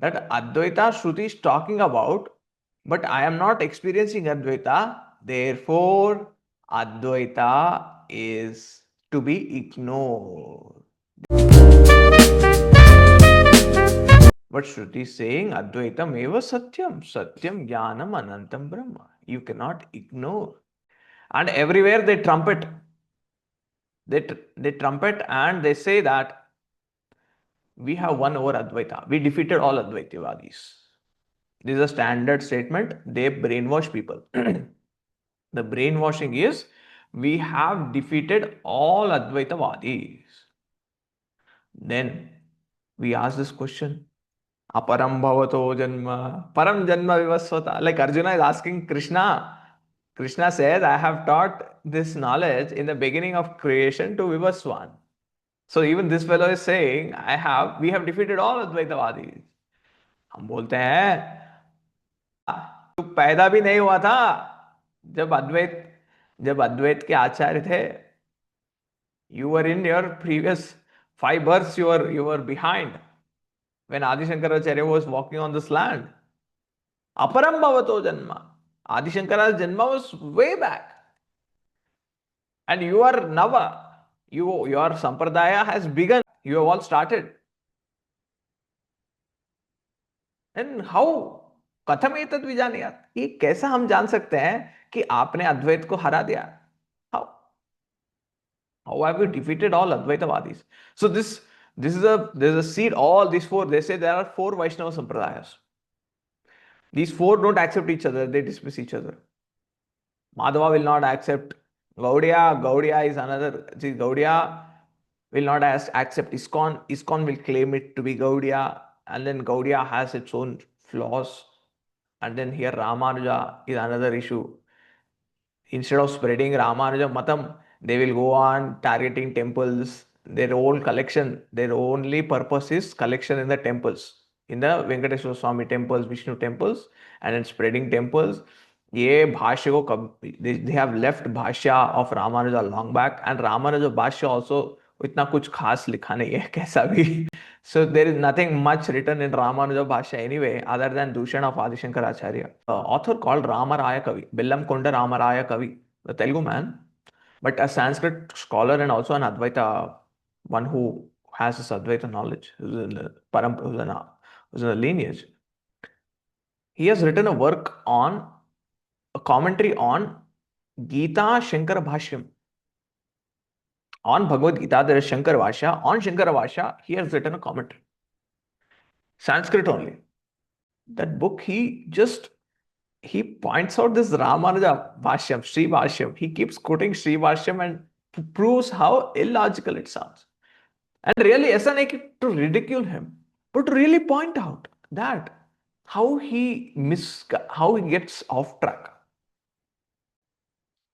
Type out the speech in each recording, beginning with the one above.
that Advaita Shruti is talking about, but I am not experiencing Advaita, therefore Advaita is to be ignored. But Shruti is saying Advaitam eva satyam, satyam jnanam anantam brahma. You cannot ignore. And everywhere they trumpet. They trumpet and they say that we have won over Advaita. We defeated all Advaitavadis. This is a standard statement. They brainwash people. The brainwashing is we have defeated all Advaitavadis. Then we ask this question. Aparam bhavato janma. Param janma vivasvata. Like Arjuna is asking Krishna. Krishna says, I have taught this knowledge in the beginning of creation to Vivaswan. So even this fellow is saying, we have defeated all Advaitavadis. हम बोलते हैं तू पैदा भी नहीं हुआ था जब अद्वैत के आचार्य थे. You were in your previous 5 births, you were behind when Adi Shankaracharya was walking on this land. Aparam bhavato janma. Adi Shankara's janma was way back. And you are Nava. Your sampradaya has begun. You have all started. And how? कथम एतद् विजानीयात्. ये कैसा हम जान सकते हैं कि आपने अद्वैत को हरा दिया? How have you defeated all Advaitavadis? So there's a seed. All these four, they say there are 4 Vaishnava sampradayas. These 4 don't accept each other, they dismiss each other. Madhva will not accept Gaudiya. Gaudiya is another. See, Gaudiya will not accept ISKCON. ISKCON will claim it to be Gaudiya, and then Gaudiya has its own flaws. And then here Ramanuja is another issue. Instead of spreading Ramanuja Matam, they will go on targeting temples. Their own collection, their only purpose is collection in the temples, in the Venkateswara Swami temples, Vishnu temples, and then spreading temples. They have left Bhashya of Ramanuja long back, and Ramanuja Bhashya also इतना कुछ खास लिखा नहीं है कैसा भी. So there is nothing much written in Ramanuja Bhashya anyway, other than Dushan of Adi Shankaracharya. Author called Ramaraya Kavi, Bellamkonda Ramaraya Kavi, the Telugu man, but a Sanskrit scholar and also an Advaita, one who has this Advaita knowledge, who's in the lineage. He has written a work on a commentary on Gita Shankara Bhashyam. On Bhagavad Gita, there is Shankara Bhashya. On Shankara Bhashya, he has written a commentary. Sanskrit only. That book, he points out this Ramanuja Bhashyam, Sri Bhashyam. He keeps quoting Sri Bhashyam and proves how illogical it sounds. And really, aisa nahi to ridicule him, but to really point out that how he gets off track.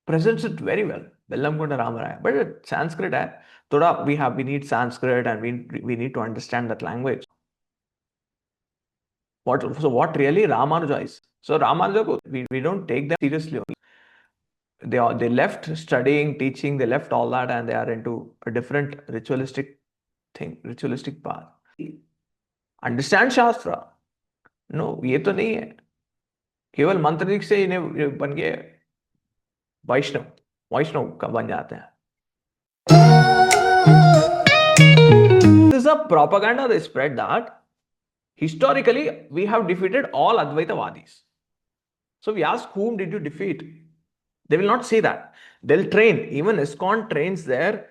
Presents it very well. Bellamkonda Ramaraya. But Sanskrit hai. Thoda we need Sanskrit, and we need to understand that language. So what really Ramanuja is? So Ramanuja, we don't take them seriously. They left studying, teaching, they left all that, and they are into a different ritualistic path. Understand Shastra. No, ये तो नहीं है. केवल मंत्र से इन्हें बन गए वैष्णव का बन जाते हैं. This is a propaganda they spread that historically we have defeated all Advaitavadis. So we ask, whom did you defeat? They will not say that. They'll train. Even ISKCON trains their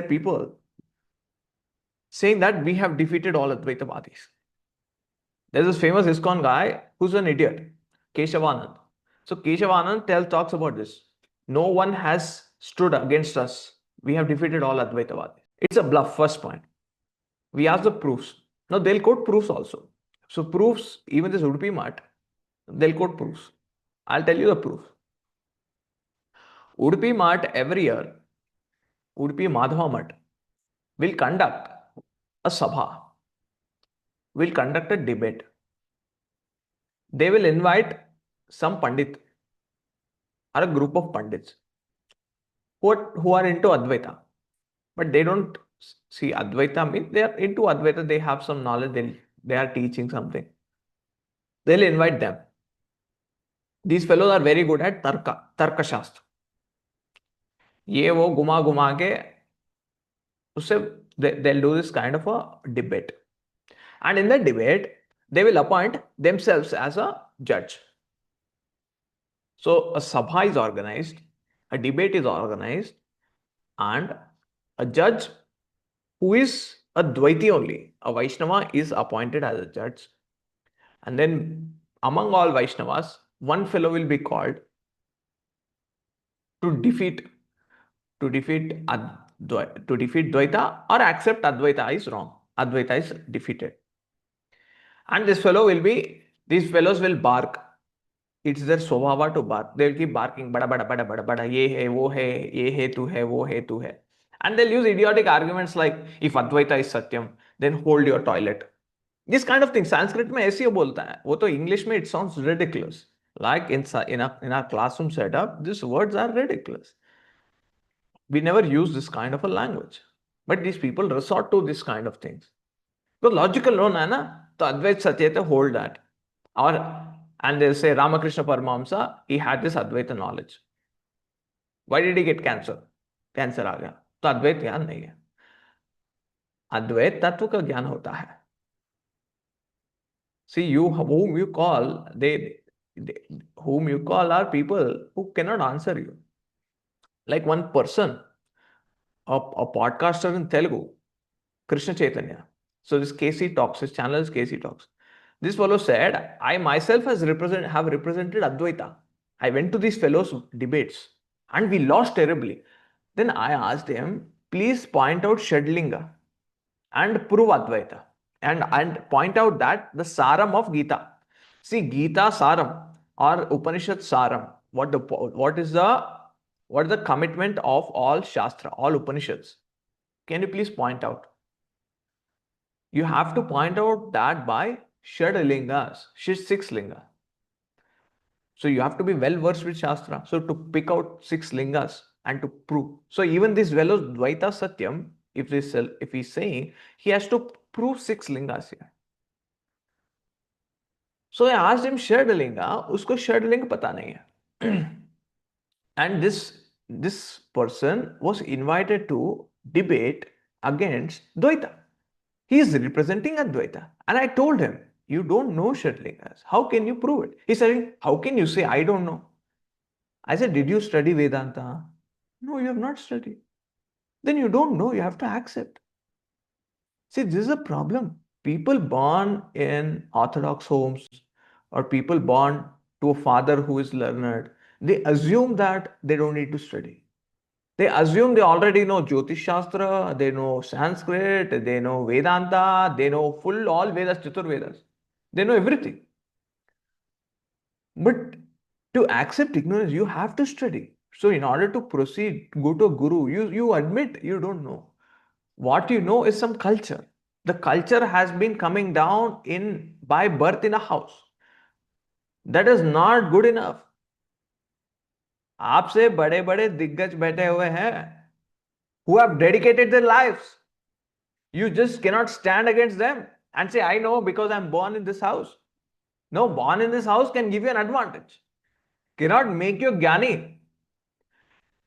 people, saying that we have defeated all Advaitavadis. There's this famous ISKCON guy who's an idiot, Keshavanand. So Keshavanand talks about this. No one has stood against us. We have defeated all Advaitavadis. It's a bluff, first point. We ask the proofs. Now they'll quote proofs also. So proofs, even this Udupi Mat, they'll quote proofs. I'll tell you the proof. Udupi Mat every year, Udupi Madhva Mat will conduct a sabha, will conduct a debate. They will invite some pandit or a group of pandits who are into Advaita. But they don't see Advaita means they are into Advaita, they have some knowledge, they are teaching something. They'll invite them. These fellows are very good at tarka shastra. ये वो घुमा घुमा के उससे they'll do this kind of a debate. And in the debate, they will appoint themselves as a judge. So a sabha is organized, a debate is organized, and a judge who is a Dvaiti only, a Vaishnava, is appointed as a judge. And then among all Vaishnavas, one fellow will be called to defeat Dvaita or accept Advaita is wrong. Advaita is defeated. And these fellows will bark. It's their swabhava to bark. They'll keep barking, bada bada bada bada bada, ye hai, wo hai, ye hai tu hai, wo hai tu hai. And they'll use idiotic arguments like, if Advaita is Satyam, then hold your toilet. This kind of thing. Sanskrit में ऐसे ही बोलता है. वो तो English में it sounds ridiculous. Like in our classroom setup, these words are ridiculous. We never use this kind of a language. But these people resort to this kind of things. तो logical होना है ना, तो अद्वैत सत्य hold that. और and they'll say Ramakrishna Paramahamsa, he had this Advaita knowledge. Why did he get cancer? Cancer आ गया, तो अद्वैत ज्ञान नहीं है. अद्वैत तत्व का ज्ञान होता है. See, whom you call, whom you call are people who cannot answer you. Like one person, a podcaster in Telugu, Krishna Chaitanya. So this KC Talks, his channel is KC Talks. This fellow said, I myself have represented Advaita. I went to these fellows' debates and we lost terribly. Then I asked him, please point out Shadlinga and prove Advaita and point out that the Saram of Gita. See, Gita Saram or Upanishad Saram, what is the commitment of all Shastra, all Upanishads? Can you please point out? You have to point out that by Shadalingas, six linga. So you have to be well versed with Shastra. So to pick out 6 lingas and to prove. So even this fellow Dvaita Satyam, if he's saying, he has to prove 6 lingas here. So I asked him Shadalinga, usko Shadalinga pata nahi hai. And this person was invited to debate against Dvaita. He is representing Advaita. And I told him, you don't know Shadlingas. How can you prove it? He said, how can you say I don't know? I said, did you study Vedanta? No, you have not studied. Then you don't know, you have to accept. See, this is a problem. People born in orthodox homes or people born to a father who is learned, they assume that they don't need to study. They assume they already know Jyotish Shastra, they know Sanskrit, they know Vedanta, they know all Vedas, Chatur Vedas. They know everything. But to accept ignorance, you have to study. So in order to proceed, go to a guru, you admit you don't know. What you know is some culture. The culture has been coming down by birth in a house. That is not good enough. आपसे बड़े बड़े दिग्गज बैठे हुए हैं who have dedicated their lives. You just cannot stand against them and say, I know because I'm born in this house. No, born in this house can give you an advantage. Cannot make you Jnani.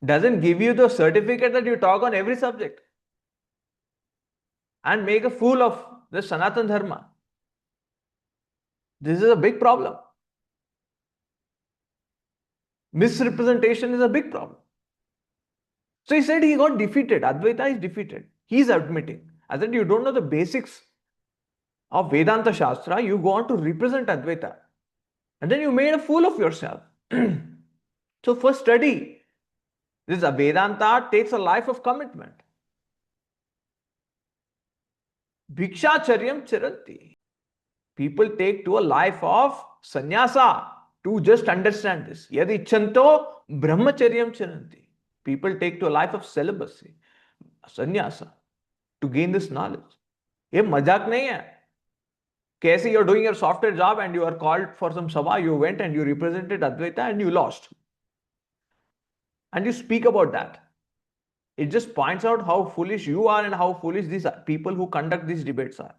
Doesn't give you the certificate that you talk on every subject and make a fool of the Sanatan Dharma. This is a big problem. Misrepresentation is a big problem. So he said he got defeated. Advaita is defeated. He is admitting. I said, you don't know the basics of Vedanta Shastra. You go on to represent Advaita. And then you made a fool of yourself. So first study. This Vedanta takes a life of commitment. Bhikshacharyam charanti. People take to a life of sannyasa to just understand this. Yadi chanto brahmacharyam charanti. People take to a life of celibacy, sannyasa, to gain this knowledge. ये मजाक नहीं है. कैसे you're doing your software job and you are called for some sabha, you went and you represented Advaita and you lost. And you speak about that. It just points out how foolish you are and how foolish these people who conduct these debates are.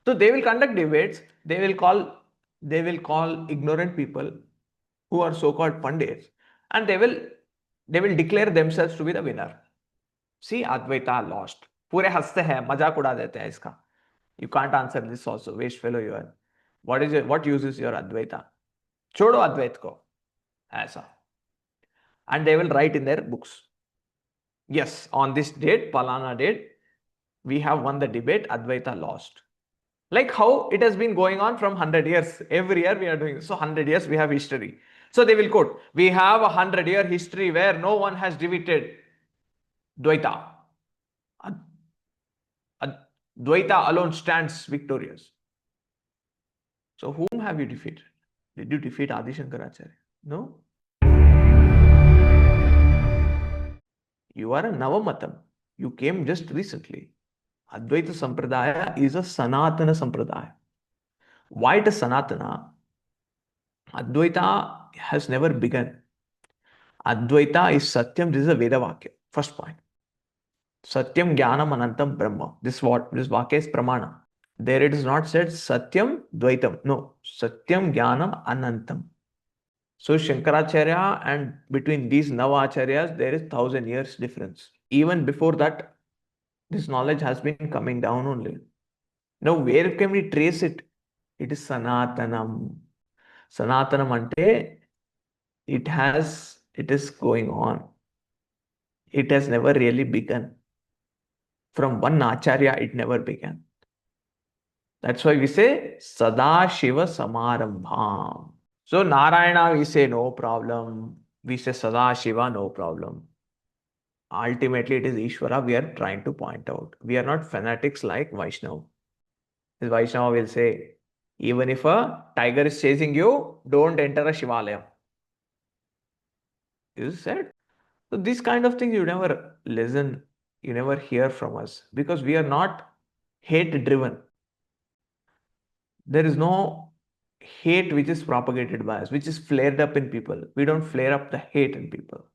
So they will conduct debates. They will call ignorant people who are so-called pandits, and they will declare themselves to be the winner. See, Advaita lost. पूरे हंसते हैं, मजाक उड़ा देते हैं इसका. You can't answer this also. Waste fellow you are. What use is your Advaita? छोड़ो अद्वैत को. ऐसा. And they will write in their books. Yes, on this date, Palana date, we have won the debate, Advaita lost. Like how it has been going on from 100 years. Every year we are doing this. So 100 years we have history. So they will quote, we have a 100-year history where no one has defeated Dvaita. Dvaita alone stands victorious. So whom have you defeated? Did you defeat Adi Shankaracharya? No. You are a Navamatam. You came just recently. Advaita Sampradaya is a Sanatana Sampradaya. Why it is Sanatana? Advaita has never begun. Advaita is Satyam. This is a Veda Vakya. First point. Satyam Jnanam Anantam Brahma. This Vakya is Pramana. There it is not said Satyam Dvaitam. No. Satyam Jnanam Anantam. So Shankaracharya and between these Navacharyas, there is 1,000 years difference. Even before that, this knowledge has been coming down only. Now, where can we trace it? It is Sanatanam. Sanatanam ante, it is going on. It has never really begun. From one Acharya, it never began. That's why we say Sada Shiva Samarambham. So Narayana, we say no problem. We say Sada Shiva, no problem. Ultimately, it is Ishvara we are trying to point out. We are not fanatics like Vaishnava. Vaishnava will say, even if a tiger is chasing you, don't enter a Shivalayam. Is said. So these kind of things you never listen, you never hear from us because we are not hate driven. There is no hate which is propagated by us, which is flared up in people. We don't flare up the hate in people.